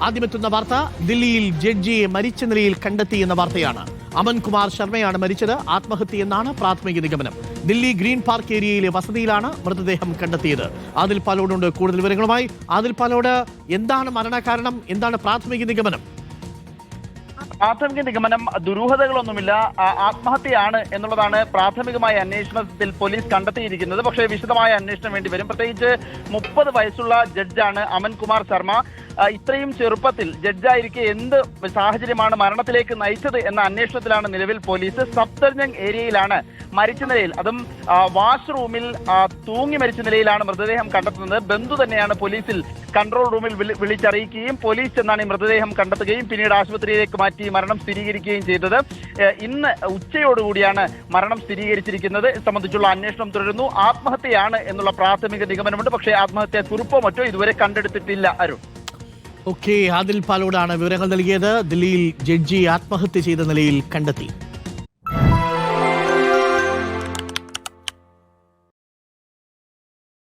ആദ്യമെത്തുന്ന വാർത്ത ദില്ലിയിൽ ജഡ്ജിയെ മരിച്ച നിലയിൽ കണ്ടെത്തി എന്ന വാർത്തയാണ്. അമൻ കുമാർ ശർമ്മയാണ് മരിച്ചത്. ആത്മഹത്യ എന്നാണ് പ്രാഥമിക നിഗമനം. ദില്ലി ഗ്രീൻ പാർക്ക് ഏരിയയിലെ വസതിയിലാണ് മൃതദേഹം കണ്ടെത്തിയത്. ആദിൽ പാലോടുണ്ട് കൂടുതൽ വിവരങ്ങളുമായി. ആദിൽ പാലോട്, എന്താണ് മരണകാരണം, എന്താണ് പ്രാഥമിക നിഗമനം? പ്രാഥമിക നിഗമനം ദുരൂഹതകളൊന്നുമില്ല, ആത്മഹത്യയാണ് എന്നുള്ളതാണ് പ്രാഥമികമായ അന്വേഷണത്തിൽ പോലീസ് കണ്ടെത്തിയിരിക്കുന്നത്. പക്ഷേ വിശദമായ അന്വേഷണം വേണ്ടി വരും. പ്രത്യേകിച്ച് 30 വയസ്സുള്ള ജഡ്ജാണ് അമൻ കുമാർ ശർമ്മ. ഇത്രയും ചെറുപ്പത്തിൽ ജഡ്ജായിരിക്കെ എന്ത് സാഹചര്യമാണ് മരണത്തിലേക്ക് നയിച്ചത് എന്ന അന്വേഷണത്തിലാണ് നിലവിൽ പോലീസ്. സഫ്ദർജംഗ് ഏരിയയിലാണ് മരിച്ച നിലയിൽ, അതും വാഷ്റൂമിൽ തൂങ്ങി മരിച്ച നിലയിലാണ് മൃതദേഹം കണ്ടെത്തുന്നത്. ബന്ധു തന്നെയാണ് പോലീസിൽ കൺട്രോൾ റൂമിൽ വിളിച്ചറിയിക്കുകയും പോലീസ് ചെന്നാണ് ഈ മൃതദേഹം കണ്ടെത്തുകയും പിന്നീട് ആശുപത്രിയിലേക്ക് മാറ്റി മരണം സ്ഥിരീകരിക്കുകയും ചെയ്തത്. ഇന്ന് ഉച്ചയോടുകൂടിയാണ് മരണം സ്ഥിരീകരിച്ചിരിക്കുന്നത്. ഇത് സംബന്ധിച്ചുള്ള അന്വേഷണം തുടരുന്നു. ആത്മഹത്യയാണ് എന്നുള്ള പ്രാഥമിക നിഗമനമുണ്ട്. പക്ഷേ ആത്മഹത്യാ കുറിപ്പോ മറ്റോ ഇതുവരെ കണ്ടെടുത്തിട്ടില്ല. അരുൺ. ഓക്കെ, ആദിൽ പാലോടാണ് വിവരങ്ങൾ നൽകിയത്. ദില്ലിയിൽ ജഡ്ജി ആത്മഹത്യ ചെയ്ത നിലയിൽ കണ്ടെത്തി.